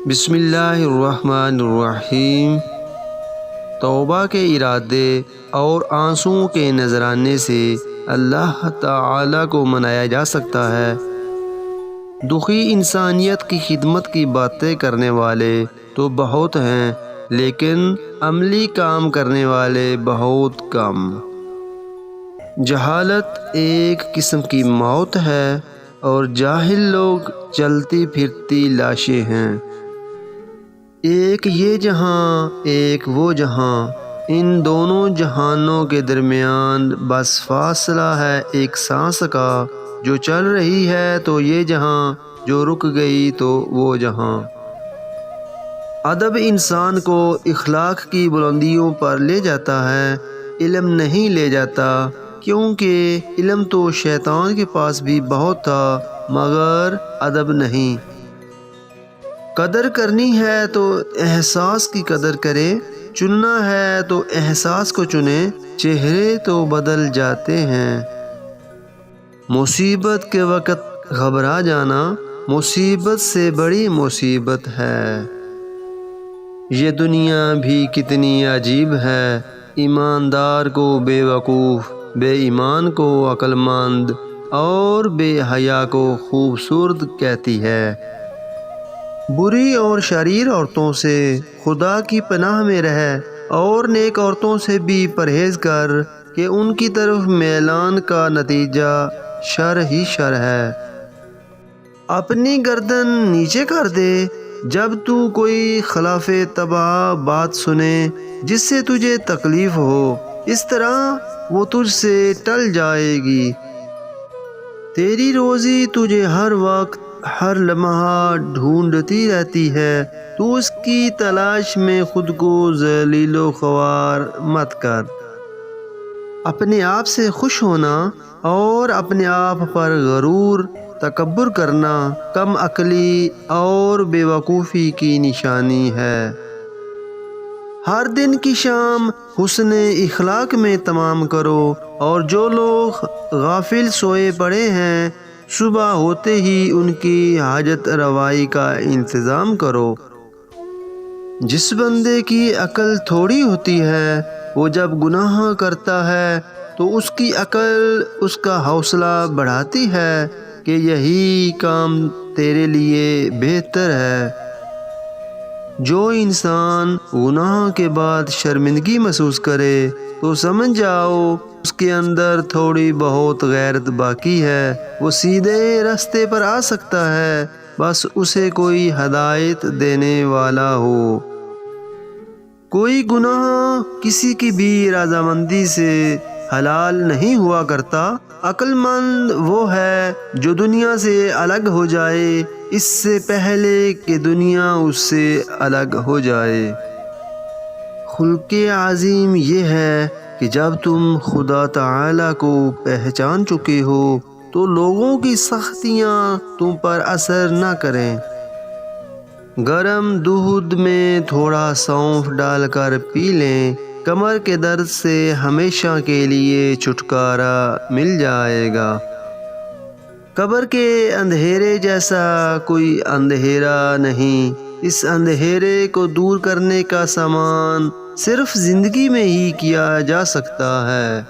بسم اللہ الرحمن الرحیم۔ توبہ کے ارادے اور آنسوؤں کے نذرانے سے اللہ تعالیٰ کو منایا جا سکتا ہے۔ دکھی انسانیت کی خدمت کی باتیں کرنے والے تو بہت ہیں، لیکن عملی کام کرنے والے بہت کم۔ جہالت ایک قسم کی موت ہے اور جاہل لوگ چلتی پھرتی لاشیں ہیں۔ ایک یہ جہاں ایک وہ جہاں، ان دونوں جہانوں کے درمیان بس فاصلہ ہے ایک سانس کا۔ جو چل رہی ہے تو یہ جہاں، جو رک گئی تو وہ جہاں۔ ادب انسان کو اخلاق کی بلندیوں پر لے جاتا ہے، علم نہیں لے جاتا، کیونکہ علم تو شیطان کے پاس بھی بہت تھا مگر ادب نہیں۔ قدر کرنی ہے تو احساس کی قدر کرے، چننا ہے تو احساس کو چنے، چہرے تو بدل جاتے ہیں۔ مصیبت کے وقت گھبرا جانا مصیبت سے بڑی مصیبت ہے۔ یہ دنیا بھی کتنی عجیب ہے، ایماندار کو بے وقوف، بے ایمان کو عقل مند اور بے حیا کو خوبصورت کہتی ہے۔ بری اور شریر عورتوں سے خدا کی پناہ میں رہ، اور نیک عورتوں سے بھی پرہیز کر کہ ان کی طرف میلان کا نتیجہ شر ہی شر ہے۔ اپنی گردن نیچے کر دے جب تو کوئی خلاف طبع بات سنے جس سے تجھے تکلیف ہو، اس طرح وہ تجھ سے ٹل جائے گی۔ تیری روزی تجھے ہر وقت ہر لمحہ ڈھونڈتی رہتی ہے، تو اس کی تلاش میں خود کو ذلیل و خوار مت کر۔ اپنے آپ سے خوش ہونا اور اپنے آپ پر غرور تکبر کرنا کم عقلی اور بے وقوفی کی نشانی ہے۔ ہر دن کی شام حسن اخلاق میں تمام کرو، اور جو لوگ غافل سوئے پڑے ہیں صبح ہوتے ہی ان کی حاجت روائی کا انتظام کرو۔ جس بندے کی عقل تھوڑی ہوتی ہے وہ جب گناہ کرتا ہے تو اس کی عقل اس کا حوصلہ بڑھاتی ہے کہ یہی کام تیرے لیے بہتر ہے۔ جو انسان گناہ کے بعد شرمندگی محسوس کرے تو سمجھ جاؤ اس کے اندر تھوڑی بہت غیرت باقی ہے، وہ سیدھے راستے پر آ سکتا ہے، بس اسے کوئی ہدایت دینے والا ہو۔ کوئی گناہ کسی کی بھی رضامندی سے حلال نہیں ہوا کرتا۔ عقل مند وہ ہے جو دنیا سے الگ ہو جائے اس سے پہلے کہ دنیا اس سے الگ ہو جائے۔ خلق عظیم یہ ہے کہ جب تم خدا تعالیٰ کو پہچان چکے ہو تو لوگوں کی سختیاں تم پر اثر نہ کریں۔ گرم دودھ میں تھوڑا سونف ڈال کر پی لیں، کمر کے درد سے ہمیشہ کے لیے چھٹکارا مل جائے گا۔ قبر کے اندھیرے جیسا کوئی اندھیرا نہیں، اس اندھیرے کو دور کرنے کا سامان صرف زندگی میں ہی کیا جا سکتا ہے۔